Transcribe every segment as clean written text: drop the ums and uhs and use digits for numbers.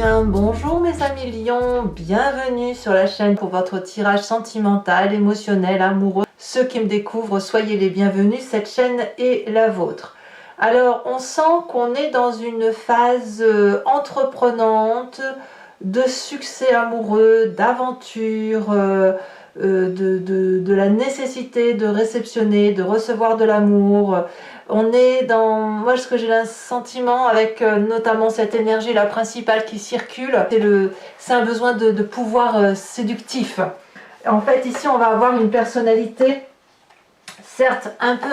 bien, bonjour mes amis lions, bienvenue sur la chaîne pour votre tirage sentimental, émotionnel, amoureux. Ceux qui me découvrent, soyez les bienvenus, cette chaîne est la vôtre. Alors, on sent qu'on est dans une phase entreprenante, de succès amoureux, d'aventure, de la nécessité de réceptionner, de recevoir de l'amour. On est dans, moi ce que j'ai un sentiment avec notamment cette énergie la principale qui circule, c'est un besoin de pouvoir séductif. En fait ici on va avoir une personnalité certes un peu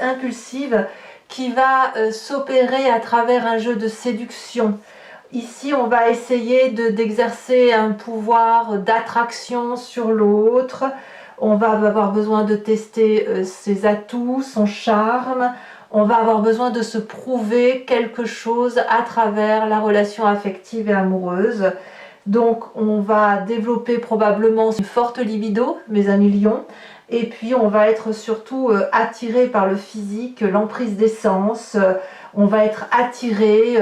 impulsive qui va s'opérer à travers un jeu de séduction. Ici, on va essayer d'exercer un pouvoir d'attraction sur l'autre. On va avoir besoin de tester ses atouts, son charme. On va avoir besoin de se prouver quelque chose à travers la relation affective et amoureuse. Donc, on va développer probablement une forte libido, mes amis lions. Et puis, on va être surtout attiré par le physique, l'emprise des sens. On va être attiré,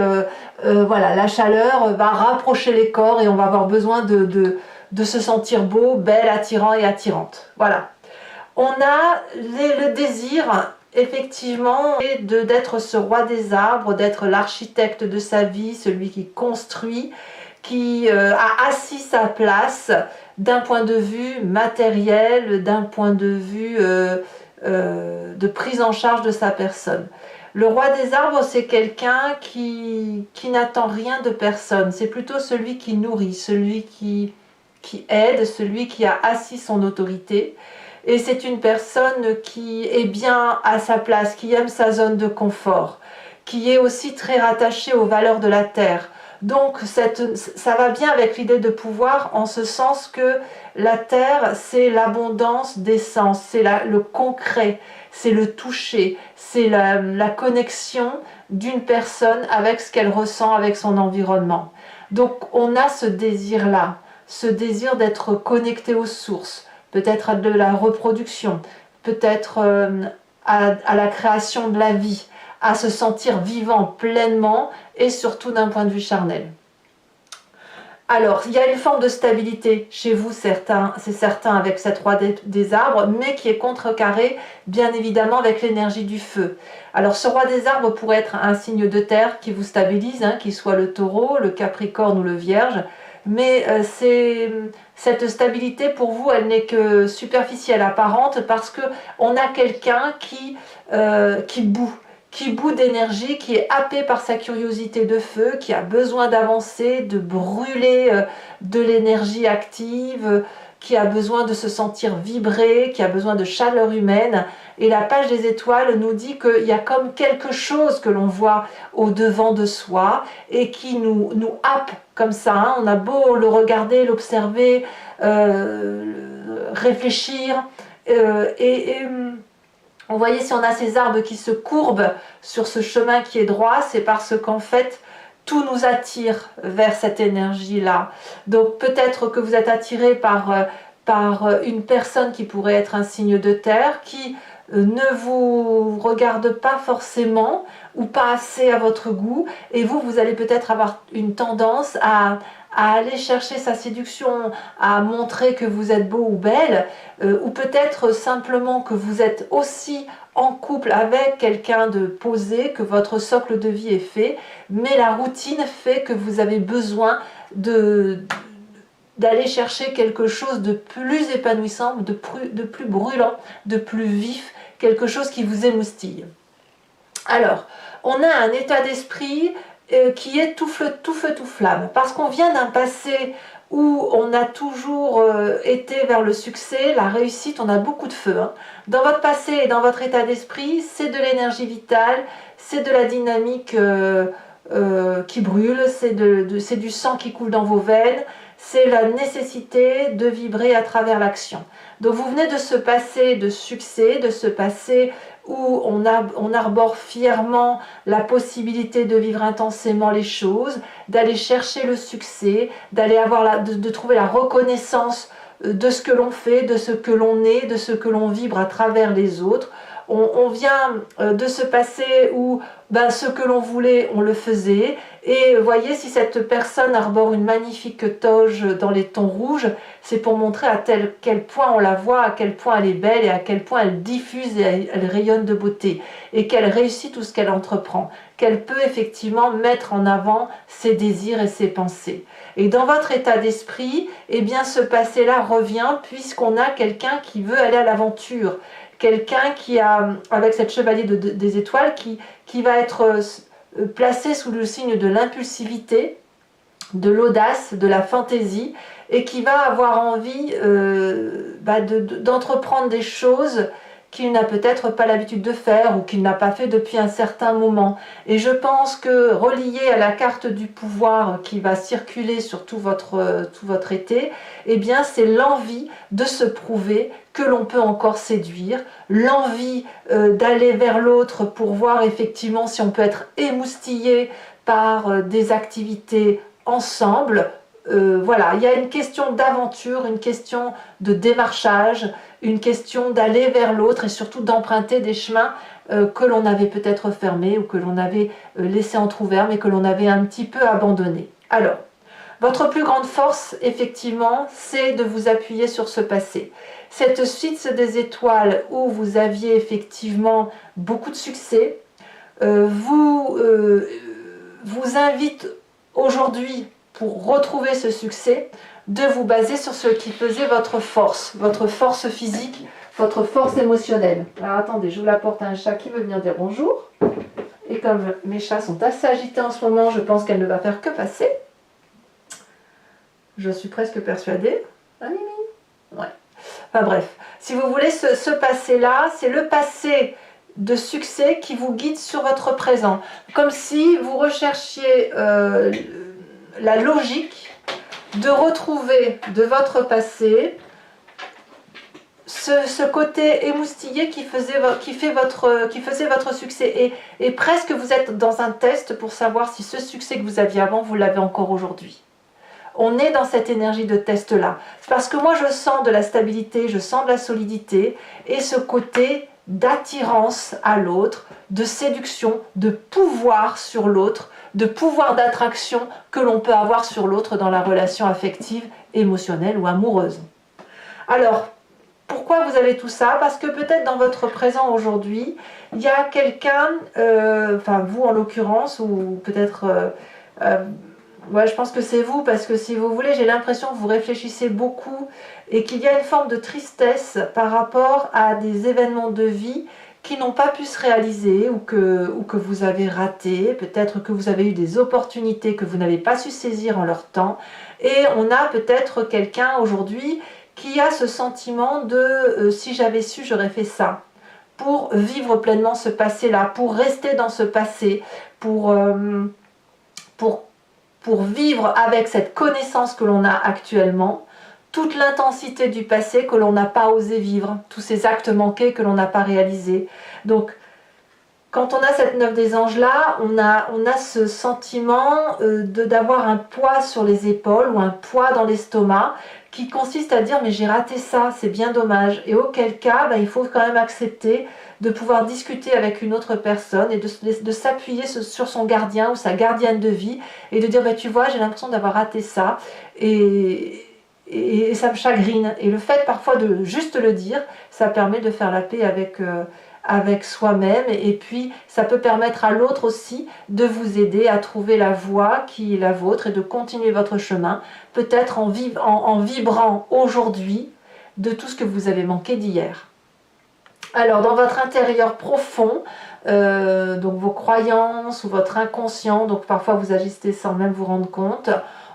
voilà, la chaleur va rapprocher les corps et on va avoir besoin de se sentir beau, belle, attirant et attirante. Voilà. On a le désir, effectivement, d'être ce roi des arbres, d'être l'architecte de sa vie, celui qui construit, qui a assis sa place d'un point de vue matériel, d'un point de vue de prise en charge de sa personne. Le roi des arbres, c'est quelqu'un qui n'attend rien de personne. C'est plutôt celui qui nourrit, celui qui aide, celui qui a assis son autorité. Et c'est une personne qui est bien à sa place, qui aime sa zone de confort, qui est aussi très rattachée aux valeurs de la terre. Donc ça va bien avec l'idée de pouvoir en ce sens que la terre, c'est l'abondance d'essence, c'est le concret, c'est le toucher, c'est la connexion d'une personne avec ce qu'elle ressent, avec son environnement. Donc on a ce désir-là, ce désir d'être connecté aux sources, peut-être à de la reproduction, peut-être à la création de la vie, à se sentir vivant pleinement et surtout d'un point de vue charnel. Alors, il y a une forme de stabilité chez vous, c'est certain, avec cette roi des arbres, mais qui est contrecarré, bien évidemment, avec l'énergie du feu. Alors, ce roi des arbres pourrait être un signe de terre qui vous stabilise, hein, qu'il soit le taureau, le capricorne ou le vierge, mais cette stabilité, pour vous, elle n'est que superficielle, apparente, parce qu'on a quelqu'un qui bout d'énergie, qui est happé par sa curiosité de feu, qui a besoin d'avancer, de brûler de l'énergie active, qui a besoin de se sentir vibrer, qui a besoin de chaleur humaine. Et la page des étoiles nous dit qu'il y a comme quelque chose que l'on voit au devant de soi et qui nous happe comme ça. Hein. On a beau le regarder, l'observer, réfléchir vous voyez, si on a ces arbres qui se courbent sur ce chemin qui est droit, c'est parce qu'en fait, tout nous attire vers cette énergie-là. Donc peut-être que vous êtes attiré par une personne qui pourrait être un signe de terre, qui ne vous regarde pas forcément ou pas assez à votre goût, et vous allez peut-être avoir une tendance à aller chercher sa séduction, à montrer que vous êtes beau ou belle, ou peut-être simplement que vous êtes aussi en couple avec quelqu'un de posé, que votre socle de vie est fait, mais la routine fait que vous avez besoin d'aller chercher quelque chose de plus épanouissant, de plus brûlant, de plus vif, quelque chose qui vous émoustille. Alors, on a un état d'esprit qui est tout feu, tout flamme, parce qu'on vient d'un passé où on a toujours été vers le succès, la réussite, on a beaucoup de feu. Hein. Dans votre passé et dans votre état d'esprit, c'est de l'énergie vitale, c'est de la dynamique qui brûle, c'est du sang qui coule dans vos veines, c'est la nécessité de vibrer à travers l'action. Donc vous venez de ce passé de succès, de ce passé où on arbore fièrement la possibilité de vivre intensément les choses, d'aller chercher le succès, d'aller de trouver la reconnaissance de ce que l'on fait, de ce que l'on est, de ce que l'on vibre à travers les autres. On vient de ce passé où ben, ce que l'on voulait, on le faisait. Et voyez, si cette personne arbore une magnifique toge dans les tons rouges, c'est pour montrer à quel point on la voit, à quel point elle est belle et à quel point elle diffuse et elle rayonne de beauté. Et qu'elle réussit tout ce qu'elle entreprend. Qu'elle peut effectivement mettre en avant ses désirs et ses pensées. Et dans votre état d'esprit, eh bien ce passé-là revient puisqu'on a quelqu'un qui veut aller à l'aventure. Quelqu'un qui a, avec cette chevalier des étoiles, qui va être placé sous le signe de l'impulsivité, de l'audace, de la fantaisie, et qui va avoir envie d'entreprendre des choses qu'il n'a peut-être pas l'habitude de faire ou qu'il n'a pas fait depuis un certain moment. Et je pense que relié à la carte du pouvoir qui va circuler sur tout votre été, eh bien c'est l'envie de se prouver que l'on peut encore séduire, l'envie d'aller vers l'autre pour voir effectivement si on peut être émoustillé par des activités ensemble. Voilà, il y a une question d'aventure, une question de démarchage, une question d'aller vers l'autre et surtout d'emprunter des chemins que l'on avait peut-être fermés ou que l'on avait laissés entrouverts mais que l'on avait un petit peu abandonnés. Alors, votre plus grande force, effectivement, c'est de vous appuyer sur ce passé. Cette suite des étoiles où vous aviez effectivement beaucoup de succès, vous invite aujourd'hui, pour retrouver ce succès, de vous baser sur ce qui faisait votre force physique, votre force émotionnelle. Alors attendez, j'ouvre la porte à un chat qui veut venir dire bonjour. Et comme mes chats sont assez agités en ce moment, je pense qu'elle ne va faire que passer. Je suis presque persuadée. Ah, Mimi. Ouais. Enfin bref, si vous voulez, ce passé-là, c'est le passé de succès qui vous guide sur votre présent. Comme si vous recherchiez la logique de retrouver de votre passé ce côté émoustillé qui faisait votre succès. Et presque vous êtes dans un test pour savoir si ce succès que vous aviez avant, vous l'avez encore aujourd'hui. On est dans cette énergie de test-là. C'est parce que moi, je sens de la stabilité, je sens de la solidité et ce côté d'attirance à l'autre, de séduction, de pouvoir sur l'autre, de pouvoir d'attraction que l'on peut avoir sur l'autre dans la relation affective, émotionnelle ou amoureuse. Alors, pourquoi vous avez tout ça? Parce que peut-être dans votre présent aujourd'hui, il y a quelqu'un, enfin vous en l'occurrence, ou peut-être... ouais, je pense que c'est vous, parce que si vous voulez, j'ai l'impression que vous réfléchissez beaucoup et qu'il y a une forme de tristesse par rapport à des événements de vie qui n'ont pas pu se réaliser ou que vous avez raté, peut-être que vous avez eu des opportunités que vous n'avez pas su saisir en leur temps. Et on a peut-être quelqu'un aujourd'hui qui a ce sentiment de si j'avais su, j'aurais fait ça. Pour vivre pleinement ce passé-là, pour rester dans ce passé, pour vivre avec cette connaissance que l'on a actuellement, toute l'intensité du passé que l'on n'a pas osé vivre, tous ces actes manqués que l'on n'a pas réalisés. Donc, quand on a cette 9 des anges là, on a ce sentiment d'avoir un poids sur les épaules ou un poids dans l'estomac qui consiste à dire mais j'ai raté ça, c'est bien dommage. Et auquel cas, il faut quand même accepter de pouvoir discuter avec une autre personne et de s'appuyer sur son gardien ou sa gardienne de vie et de dire tu vois, j'ai l'impression d'avoir raté ça et ça me chagrine. Et le fait parfois de juste le dire, ça permet de faire la paix avec soi-même et puis ça peut permettre à l'autre aussi de vous aider à trouver la voie qui est la vôtre et de continuer votre chemin, peut-être en vibrant aujourd'hui de tout ce que vous avez manqué d'hier. Alors dans votre intérieur profond, donc vos croyances ou votre inconscient, donc parfois vous agissez sans même vous rendre compte,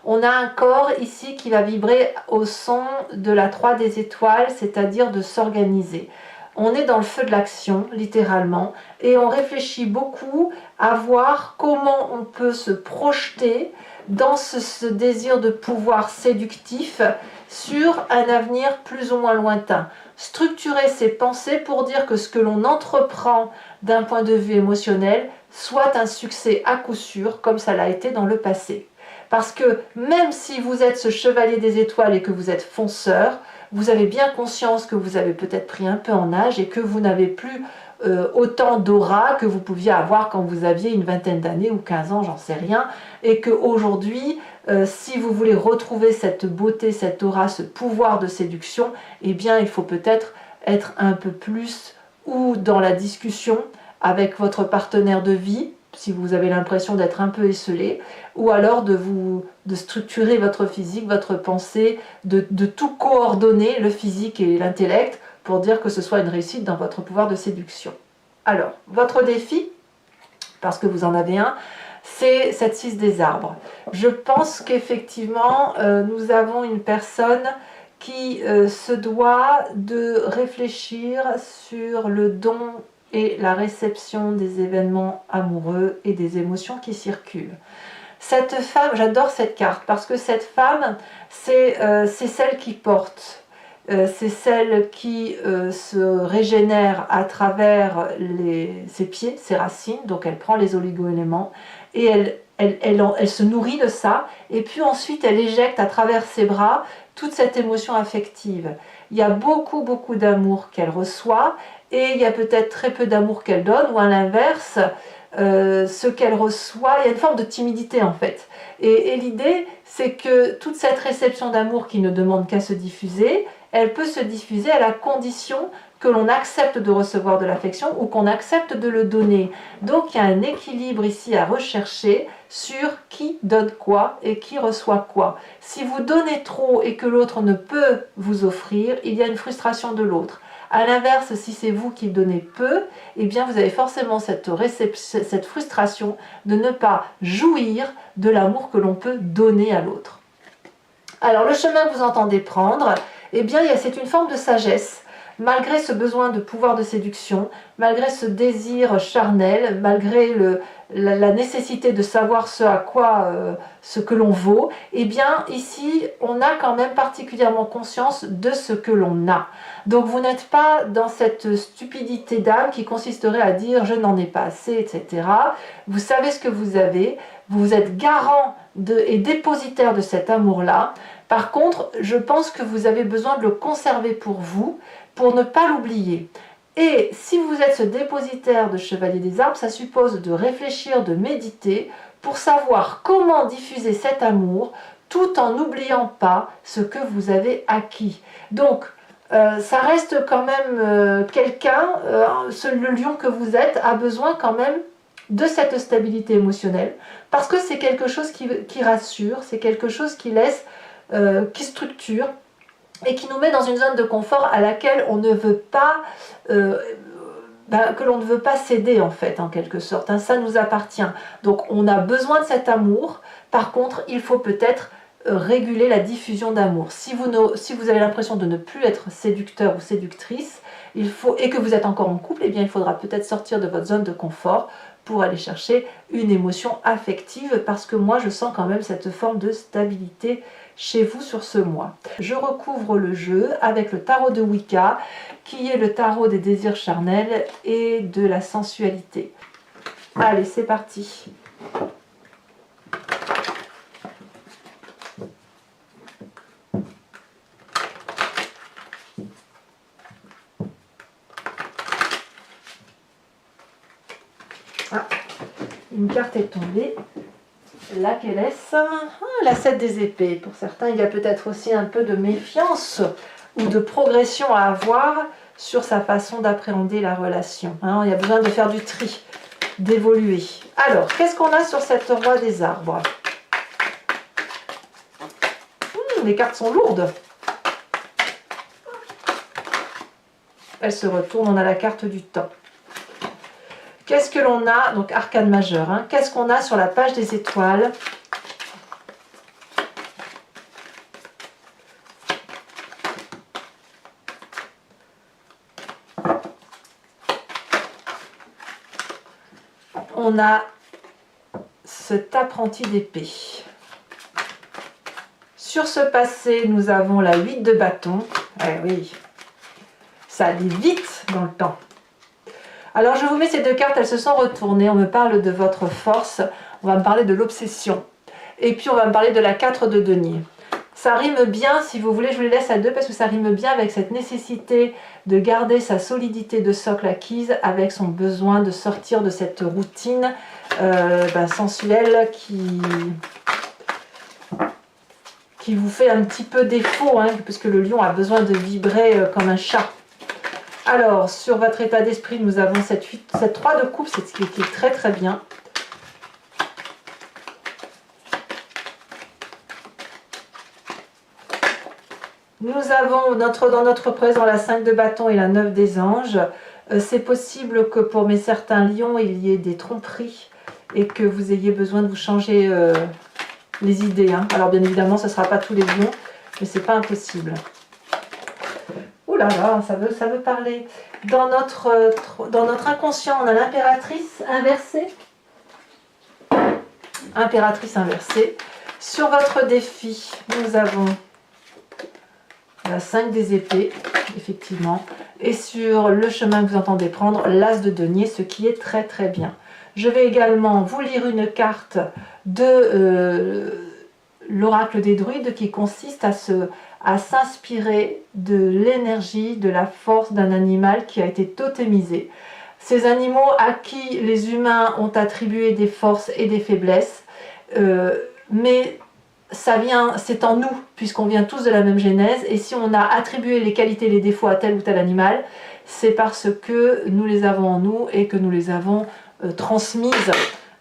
on a un corps ici qui va vibrer au son de la 3 des étoiles, c'est-à-dire de s'organiser. On est dans le feu de l'action, littéralement, et on réfléchit beaucoup à voir comment on peut se projeter dans ce désir de pouvoir séductif sur un avenir plus ou moins lointain. Structurer ses pensées pour dire que ce que l'on entreprend d'un point de vue émotionnel soit un succès à coup sûr, comme ça l'a été dans le passé. Parce que même si vous êtes ce chevalier des étoiles et que vous êtes fonceur, vous avez bien conscience que vous avez peut-être pris un peu en âge et que vous n'avez plus autant d'aura que vous pouviez avoir quand vous aviez une vingtaine d'années ou 15 ans, j'en sais rien, et qu'aujourd'hui, si vous voulez retrouver cette beauté, cette aura, ce pouvoir de séduction, eh bien il faut peut-être être un peu plus ou dans la discussion avec votre partenaire de vie, si vous avez l'impression d'être un peu esselé, ou alors de structurer votre physique, votre pensée, de tout coordonner, le physique et l'intellect, pour dire que ce soit une réussite dans votre pouvoir de séduction. Alors, votre défi, parce que vous en avez un, c'est cette 6 des arbres. Je pense qu'effectivement, nous avons une personne qui se doit de réfléchir sur le don et la réception des événements amoureux et des émotions qui circulent. Cette femme, j'adore cette carte, parce que cette femme, c'est celle qui porte. C'est celle qui se régénère à travers ses pieds, ses racines, donc elle prend les oligo-éléments et elle se nourrit de ça, et puis ensuite elle éjecte à travers ses bras toute cette émotion affective. Il y a beaucoup d'amour qu'elle reçoit, et il y a peut-être très peu d'amour qu'elle donne, ou à l'inverse, ce qu'elle reçoit, il y a une forme de timidité en fait. Et l'idée, c'est que toute cette réception d'amour qui ne demande qu'à se diffuser, elle peut se diffuser à la condition que l'on accepte de recevoir de l'affection ou qu'on accepte de le donner. Donc il y a un équilibre ici à rechercher sur qui donne quoi et qui reçoit quoi. Si vous donnez trop et que l'autre ne peut vous offrir, il y a une frustration de l'autre. A l'inverse, si c'est vous qui donnez peu, eh bien vous avez forcément cette frustration de ne pas jouir de l'amour que l'on peut donner à l'autre. Alors le chemin que vous entendez prendre, eh bien c'est une forme de sagesse. Malgré ce besoin de pouvoir de séduction, malgré ce désir charnel, malgré la nécessité de savoir ce que l'on vaut, eh bien ici on a quand même particulièrement conscience de ce que l'on a. Donc vous n'êtes pas dans cette stupidité d'âme qui consisterait à dire je n'en ai pas assez, etc. Vous savez ce que vous avez, vous êtes garant et dépositaire de cet amour-là. Par contre, je pense que vous avez besoin de le conserver pour vous, pour ne pas l'oublier. Et si vous êtes ce dépositaire de Chevalier des Arbres, ça suppose de réfléchir, de méditer, pour savoir comment diffuser cet amour, tout en n'oubliant pas ce que vous avez acquis. Donc, ça reste quand même quelqu'un, le lion que vous êtes, a besoin quand même de cette stabilité émotionnelle, parce que c'est quelque chose qui rassure, c'est quelque chose qui laisse, qui structure, et qui nous met dans une zone de confort à laquelle on ne veut pas, que l'on ne veut pas céder en fait, en quelque sorte. Hein, ça nous appartient. Donc on a besoin de cet amour. Par contre, il faut peut-être réguler la diffusion d'amour. Si vous avez l'impression de ne plus être séducteur ou séductrice, et que vous êtes encore en couple, eh bien il faudra peut-être sortir de votre zone de confort pour aller chercher une émotion affective, parce que moi je sens quand même cette forme de stabilité chez vous sur ce mois. Je recouvre le jeu avec le tarot de Wicca, qui est le tarot des désirs charnels et de la sensualité. Allez, c'est parti. Ah, une carte est tombée. Laquelle est-ce? La 7 des épées. Pour certains, il y a peut-être aussi un peu de méfiance ou de progression à avoir sur sa façon d'appréhender la relation. Il y a besoin de faire du tri, d'évoluer. Alors, qu'est-ce qu'on a sur cette roi des arbres? Les cartes sont lourdes. Elles se retournent, on a la carte du temps. Qu'est-ce que l'on a? Donc arcane majeur. Hein. Qu'est-ce qu'on a sur la page des étoiles? On a cet apprenti d'épée. Sur ce passé, nous avons la 8 de bâton. Eh oui, ça allait vite dans le temps. Alors je vous mets ces deux cartes, elles se sont retournées, on me parle de votre force, on va me parler de l'obsession, et puis on va me parler de la 4 de denier. Ça rime bien, si vous voulez, je vous les laisse à deux parce que ça rime bien avec cette nécessité de garder sa solidité de socle acquise avec son besoin de sortir de cette routine sensuelle qui vous fait un petit peu défaut, hein, puisque le lion a besoin de vibrer comme un chat. Alors, sur votre état d'esprit, nous avons cette 3 de coupe, c'est ce qui est très très bien. Nous avons dans notre présent la 5 de bâton et la 9 des anges. C'est possible que pour certains lions, il y ait des tromperies et que vous ayez besoin de vous changer les idées. Hein. Alors bien évidemment, ce ne sera pas tous les lions, mais c'est pas impossible. Ouh là là, ça veut parler. Dans notre inconscient, on a l'impératrice inversée. Impératrice inversée. Sur votre défi, nous avons la 5 des épées, effectivement. Et sur le chemin que vous entendez prendre, l'as de denier, ce qui est très très bien. Je vais également vous lire une carte de l'oracle des druides qui consiste à s'inspirer de l'énergie, de la force d'un animal qui a été totémisé. Ces animaux à qui les humains ont attribué des forces et des faiblesses, mais ça vient, c'est en nous, puisqu'on vient tous de la même genèse, et si on a attribué les qualités et les défauts à tel ou tel animal, c'est parce que nous les avons en nous et que nous les avons transmises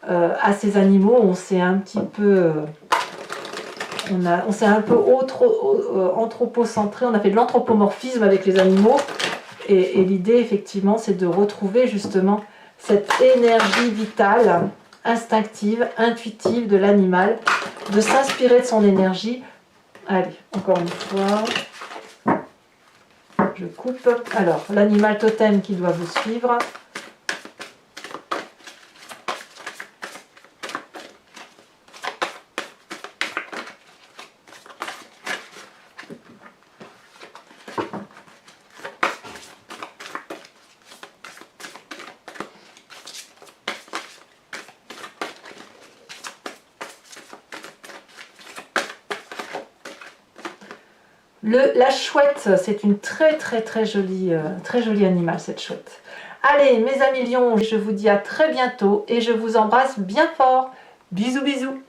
à ces animaux. On s'est un petit peu... on s'est un peu anthropocentré, on a fait de l'anthropomorphisme avec les animaux, et l'idée effectivement c'est de retrouver justement cette énergie vitale, instinctive, intuitive de l'animal, de s'inspirer de son énergie. Allez, encore une fois, je coupe. Alors, l'animal totem qui doit vous suivre. La chouette, c'est une très jolie animal, cette chouette. Allez, mes amis lions, je vous dis à très bientôt et je vous embrasse bien fort. Bisous, bisous.